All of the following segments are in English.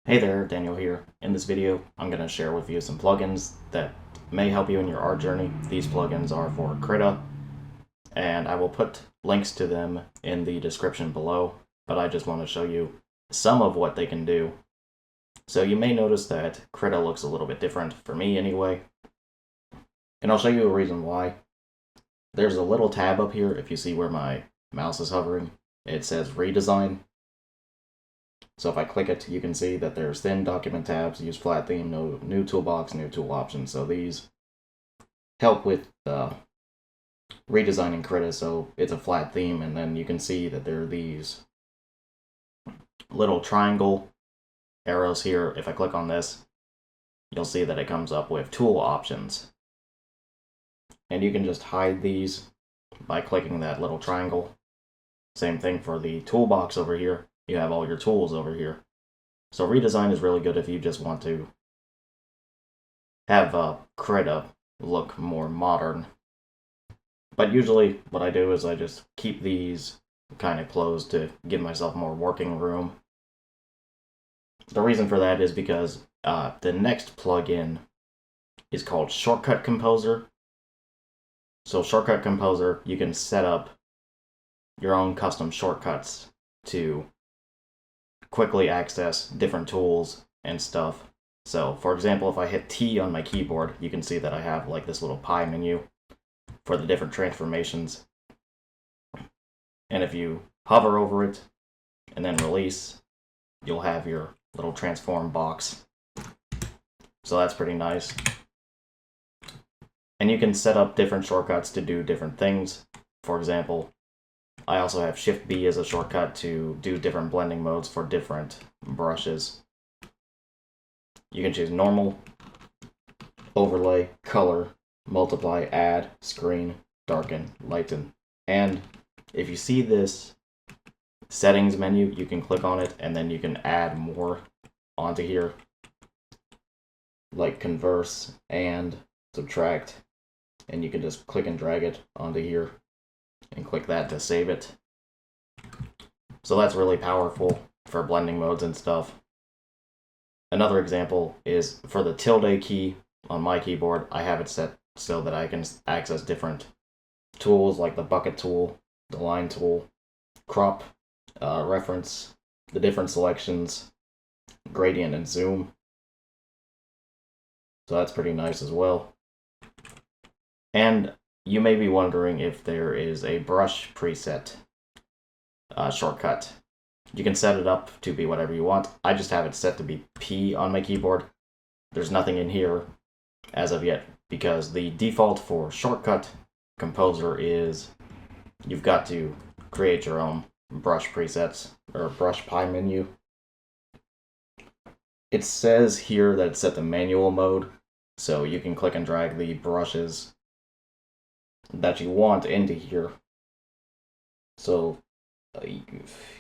Hey there, Daniel here. In this video, I'm going to share with you some plugins that may help you in your art journey. These plugins are for Krita, and I will put links to them in the description below, but I just want to show you some of what they can do. So you may notice that Krita looks a little bit different, for me anyway, and I'll show you a reason why. There's a little tab up here, if you see where my mouse is hovering. It says Redesign. So if I click it, you can see that there's thin document tabs, use flat theme, no new toolbox, new tool options. So these help with redesigning Krita. So it's a flat theme, and then you can see that there are these little triangle arrows here. If I click on this, you'll see that it comes up with tool options. And you can just hide these by clicking that little triangle. Same thing for the toolbox over here. You have all your tools over here. So redesign is really good if you just want to have Krita look more modern. But usually what I do is I just keep these kind of closed to give myself more working room. The reason for that is because the next plugin is called Shortcut Composer. So Shortcut Composer, you can set up your own custom shortcuts to quickly access different tools and stuff. So, for example, if I hit T on my keyboard, you can see that I have like this little pie menu for the different transformations. And if you hover over it and then release, you'll have your little transform box. So that's pretty nice. And you can set up different shortcuts to do different things. For example, I also have Shift B as a shortcut to do different blending modes for different brushes. You can choose normal, overlay, color, multiply, add, screen, darken, lighten. And if you see this settings menu, you can click on it and then you can add more onto here, like converse and subtract. And you can just click and drag it onto here and click that to save it. So that's really powerful for blending modes and stuff. Another example is for the tilde key on my keyboard. I have it set so that I can access different tools like the bucket tool, the line tool, crop, reference, the different selections, gradient and zoom. So that's pretty nice as well. And you may be wondering if there is a brush preset shortcut. You can set it up to be whatever you want. I just have it set to be P on my keyboard. There's nothing in here as of yet because the default for Shortcut Composer is you've got to create your own brush presets or brush pie menu. It says here that it's set to manual mode, so you can click and drag the brushes that you want into here. So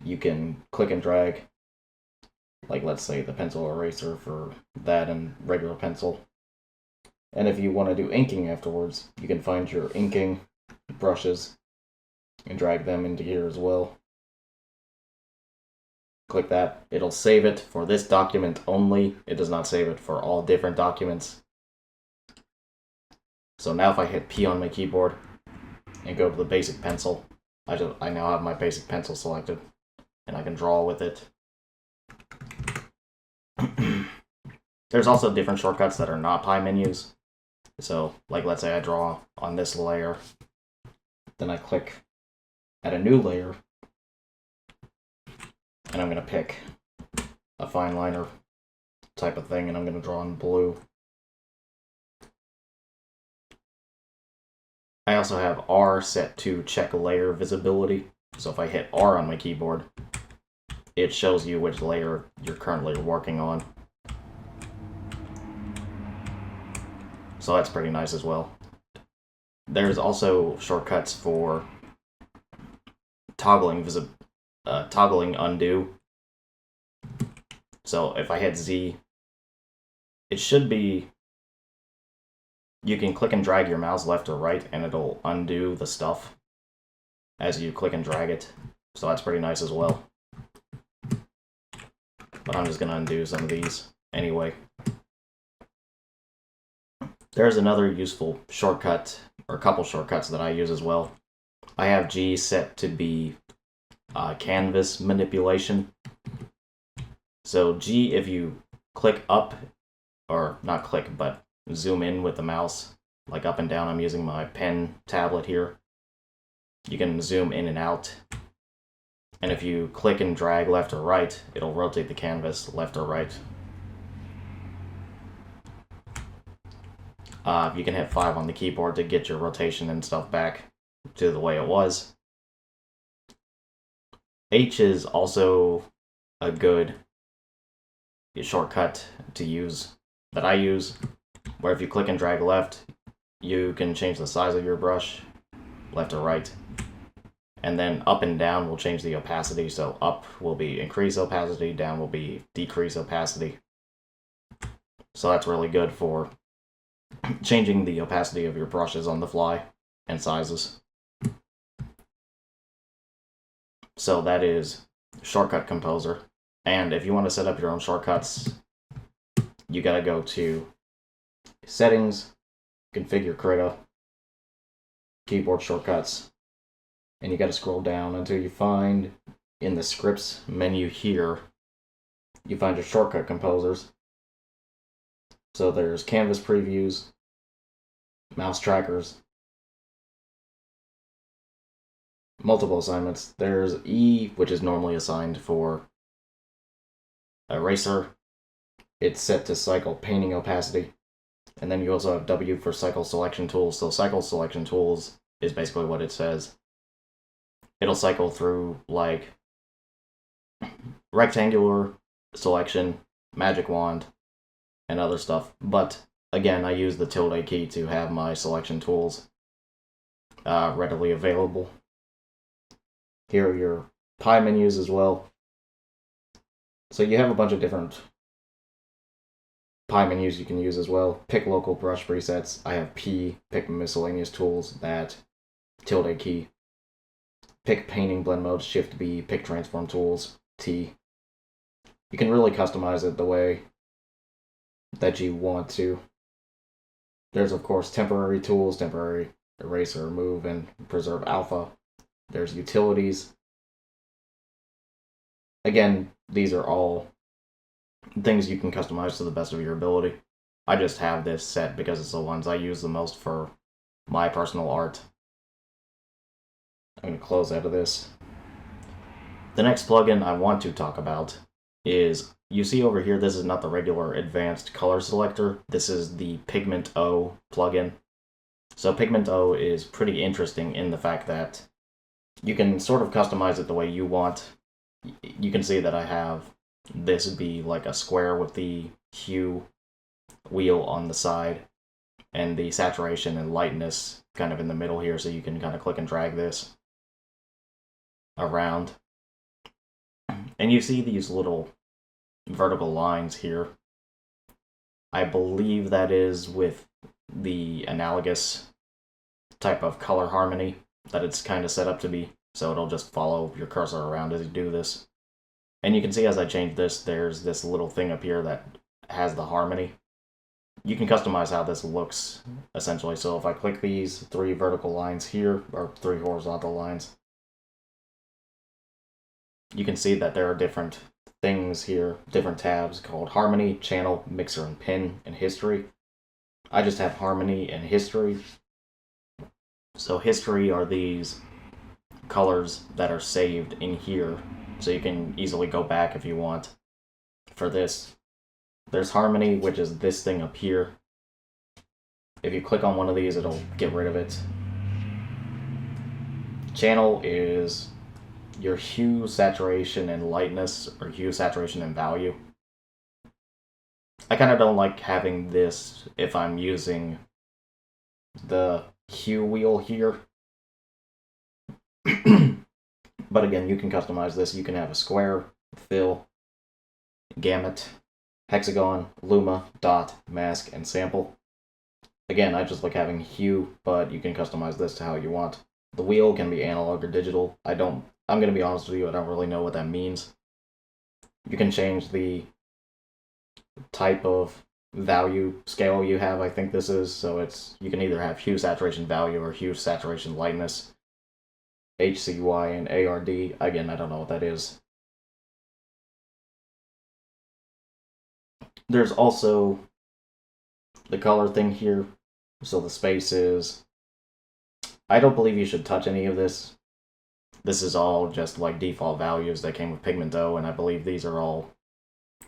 you can click and drag, like let's say the pencil eraser for that and regular pencil. And if you want to do inking afterwards, you can find your inking brushes and drag them into here as well. Click that. It'll save it for this document only. It does not save it for all different documents. So now if I hit P on my keyboard and go to the basic pencil, I now have my basic pencil selected, and I can draw with it. There's also different shortcuts that are not pie menus. So, like let's say I draw on this layer, then I click at a new layer, and I'm going to pick a fine liner type of thing, and I'm going to draw in blue. I also have R set to check layer visibility. So if I hit R on my keyboard, it shows you which layer you're currently working on. So that's pretty nice as well. There's also shortcuts for toggling undo. So if I hit Z, it should be, you can click and drag your mouse left or right and it'll undo the stuff as you click and drag it. So that's pretty nice as well. but I'm just going to undo some of these anyway. There's another useful shortcut, or a couple shortcuts that I use as well. I have G set to be canvas manipulation. So G, if you click up, or not click, but zoom in with the mouse, like up and down, I'm using my pen tablet here. You can zoom in and out. And if you click and drag left or right, it'll rotate the canvas left or right. You can hit 5 on the keyboard to get your rotation and stuff back to the way it was. H is also a good shortcut to use, that I use, where if you click and drag left, you can change the size of your brush, left or right. And then up and down will change the opacity, so up will be increase opacity, down will be decrease opacity. So that's really good for changing the opacity of your brushes on the fly and sizes. So that is Shortcut Composer. And if you want to set up your own shortcuts, you gotta go to Settings, Configure Krita, Keyboard Shortcuts, and you gotta scroll down until you find, in the Scripts menu here, you find your Shortcut Composers. So there's Canvas Previews, Mouse Trackers, multiple assignments. There's E, which is normally assigned for Eraser. It's set to cycle painting opacity. And then you also have W for Cycle Selection Tools. So Cycle Selection Tools is basically what it says. It'll cycle through like rectangular selection, magic wand, and other stuff. But again, I use the tilde key to have my selection tools readily available. Here are your pie menus as well. So you have a bunch of different pie menus you can use as well. Pick local brush presets. I have P, pick miscellaneous tools, that tilde key. Pick painting blend mode, shift B, pick transform tools, T. You can really customize it the way that you want to. There's of course temporary tools, temporary eraser, remove, and preserve alpha. There's utilities. Again, these are all things you can customize to the best of your ability. I just have this set because it's the ones I use the most for my personal art. I'm going to close out of this. The next plugin I want to talk about is, you see over here, this is not the regular advanced color selector. This is the Pigment O plugin. So Pigment O is pretty interesting in the fact that you can sort of customize it the way you want. You can see that I have this be like a square with the hue wheel on the side and the saturation and lightness kind of in the middle here, so you can kind of click and drag this around. And you see these little vertical lines here. I believe that is with the analogous type of color harmony that it's kind of set up to be, so it'll just follow your cursor around as you do this. And you can see as I change this, there's this little thing up here that has the harmony. You can customize how this looks, essentially. So if I click these 3 vertical lines here, or 3 horizontal lines, you can see that there are different things here, different tabs called Harmony, Channel, Mixer and Pin, and History. I just have Harmony and History. So History are these colors that are saved in here, so you can easily go back if you want for this. There's Harmony, which is this thing up here. If you click on one of these, it'll get rid of it. Channel is your hue, saturation, and lightness, or hue, saturation, and value. I kind of don't like having this if I'm using the hue wheel here. But again, you can customize this. You can have a square, fill, gamut, hexagon, luma, dot, mask, and sample. Again, I just like having hue, but you can customize this to how you want. The wheel can be analog or digital. I'm going to be honest with you, I don't really know what that means. You can change the type of value scale you have, I think this is. So you can either have hue saturation value or hue saturation lightness, HCY and ARD. Again, I don't know what that is. There's also the color thing here. So the spaces. I don't believe you should touch any of this. This is all just like default values that came with Pigmento, and I believe these are all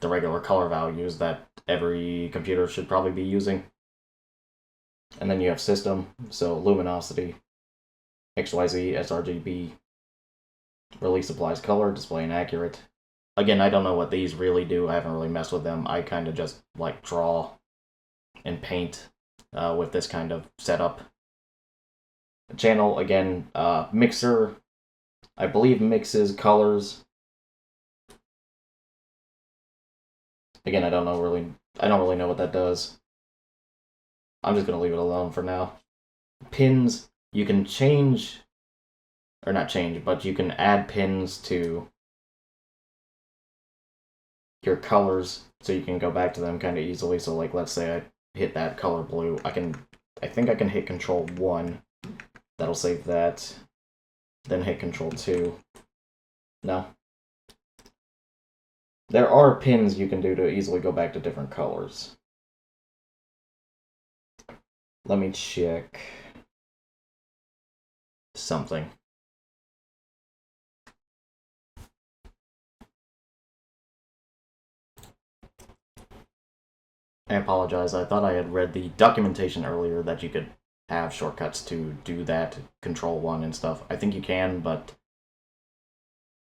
the regular color values that every computer should probably be using. And then you have system, so luminosity, XYZ, sRGB, release applies color, display inaccurate. Again, I don't know what these really do. I haven't really messed with them. I kind of just like draw and paint with this kind of setup. Channel, again, mixer, I believe mixes colors. Again, I don't really know what that does. I'm just gonna leave it alone for now. Pins, you can change, or not change, but you can add pins to your colors, so you can go back to them kind of easily. So like, let's say I hit that color blue, I think I can hit Control 1. That'll save that. Then hit Control 2. No. There are pins you can do to easily go back to different colors. Let me check something. I apologize, I thought I had read the documentation earlier that you could have shortcuts to do that, Control 1 and stuff. I think you can, but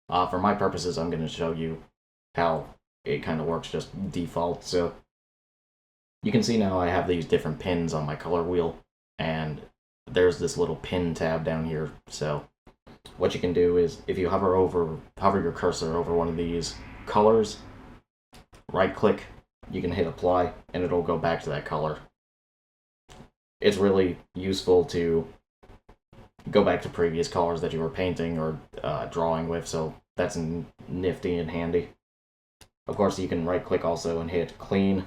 for my purposes, I'm going to show you how it kind of works just default. So you can see now I have these different pins on my color wheel, and there's this little pin tab down here. So what you can do is, if you hover your cursor over one of these colors, right click, you can hit apply, and it'll go back to that color. It's really useful to go back to previous colors that you were painting or drawing with, so that's nifty and handy. Of course, you can right click also and hit clean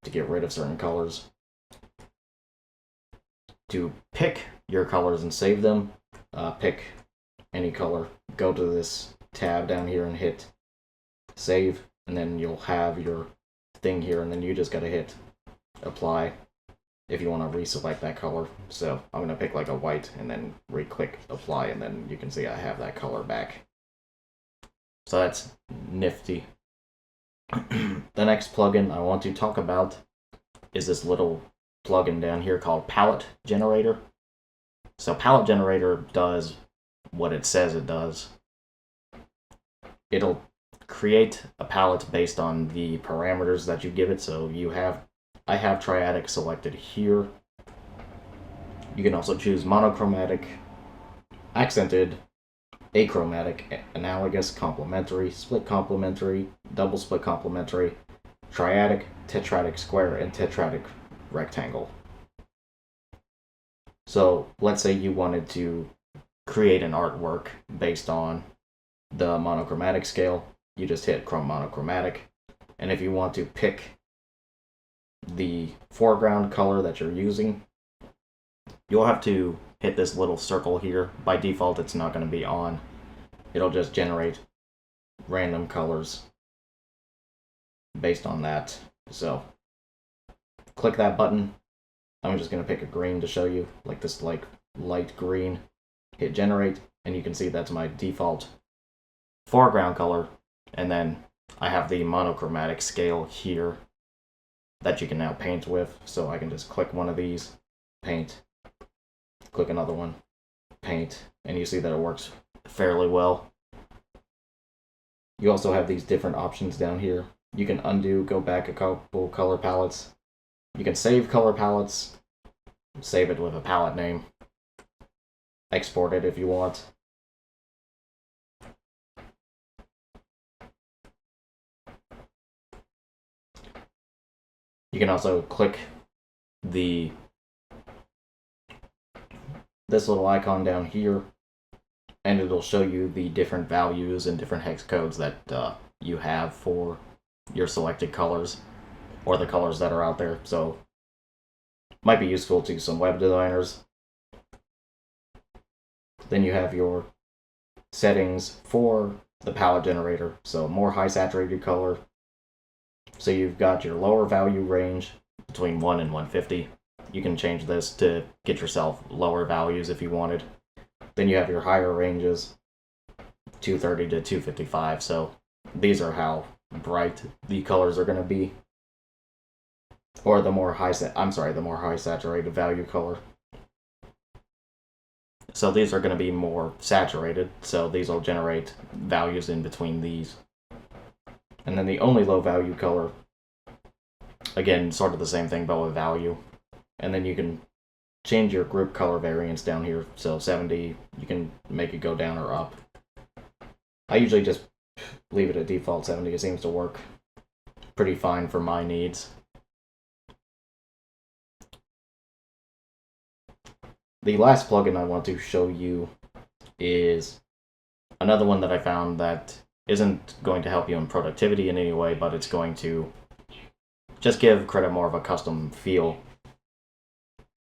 to get rid of certain colors. To pick your colors and save them, pick any color, go to this tab down here and hit save, and then you'll have your thing here, and then you just gotta hit apply if you want to reselect that color. So I'm going to pick like a white and then re-click apply, and then you can see I have that color back. So that's nifty. The next plugin I want to talk about is this little plugin down here called Palette Generator. So Palette Generator does what it says it does. It'll create a palette based on the parameters that you give it. So I have triadic selected here. You can also choose monochromatic, accented, achromatic, analogous, complementary, split complementary, double split complementary, triadic, tetradic square, and tetradic rectangle. So let's say you wanted to create an artwork based on the monochromatic scale. You just hit monochromatic, and if you want to pick the foreground color that you're using, you'll have to hit this little circle here. By default, it's not going to be on. It'll just generate random colors based on that. So click that button. I'm just going to pick a green to show you, like this light green. Hit generate, and you can see that's my default foreground color. And then I have the monochromatic scale here that you can now paint with. So I can just click one of these, paint, click another one, paint, and you see that it works fairly well. You also have these different options down here. You can undo, go back a couple color palettes. You can save color palettes, save it with a palette name, export it if you want. You can also click this little icon down here, and it'll show you the different values and different hex codes that you have for your selected colors or the colors that are out there. So might be useful to some web designers. Then you have your settings for the palette generator. So more high saturated color. So you've got your lower value range between 1 and 150. You can change this to get yourself lower values if you wanted. Then you have your higher ranges, 230 to 255. So these are how bright the colors are going to be. Or the more high saturated value color. So these are going to be more saturated, so these will generate values in between these. And then the only low value color, again, sort of the same thing, but with value. And then you can change your group color variance down here. So 70, you can make it go down or up. I usually just leave it at default 70. It seems to work pretty fine for my needs. The last plugin I want to show you is another one that I found that isn't going to help you in productivity in any way, but it's going to just give Krita more of a custom feel.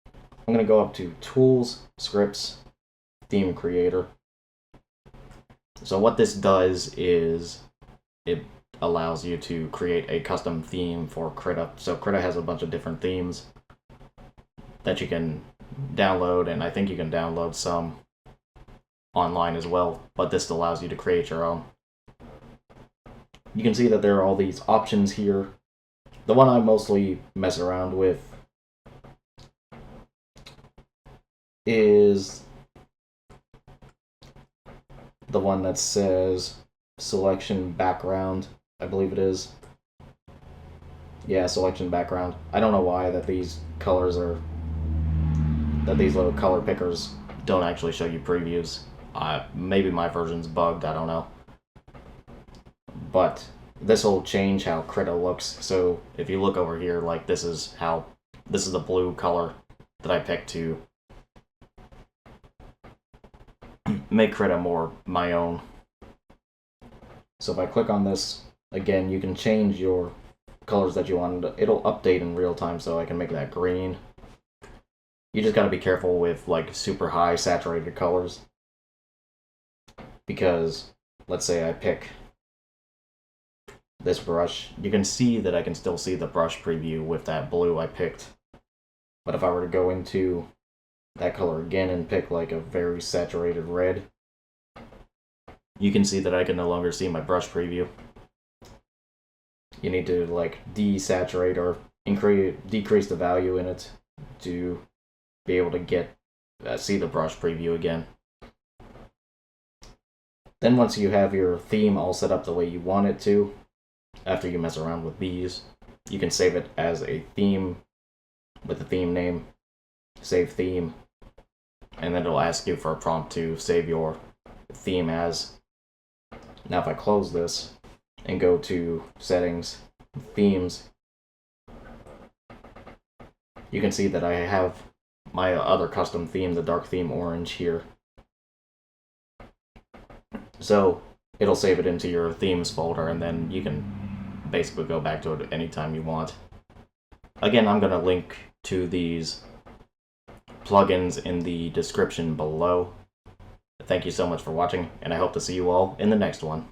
I'm going to go up to Tools, Scripts, Theme Creator. So what this does is it allows you to create a custom theme for Krita. So Krita has a bunch of different themes that you can download, and I think you can download some online as well, but this allows you to create your own. You can see that there are all these options here. The one I mostly mess around with is the one that says selection background, I believe it is. Yeah, selection background. I don't know why that these little color pickers don't actually show you previews. Maybe my version's bugged, I don't know. But this will change how Krita looks. So if you look over here, like this is the blue color that I picked to make Krita more my own. So if I click on this, again, you can change your colors that you want. It'll update in real time, so I can make that green. You just gotta be careful with like super high saturated colors, because let's say I pick this brush, you can see that I can still see the brush preview with that blue I picked. But if I were to go into that color again and pick like a very saturated red, you can see that I can no longer see my brush preview. You need to like desaturate or decrease the value in it to be able to see the brush preview again. Then once you have your theme all set up the way you want it to, after you mess around with these, you can save it as a theme with the theme name, save theme, and then it'll ask you for a prompt to save your theme as. Now if I close this and go to settings, themes, you can see that I have my other custom theme, the dark theme orange here. So it'll save it into your themes folder, and then you can basically go back to it anytime you want. Again, I'm going to link to these plugins in the description below. Thank you so much for watching, and I hope to see you all in the next one.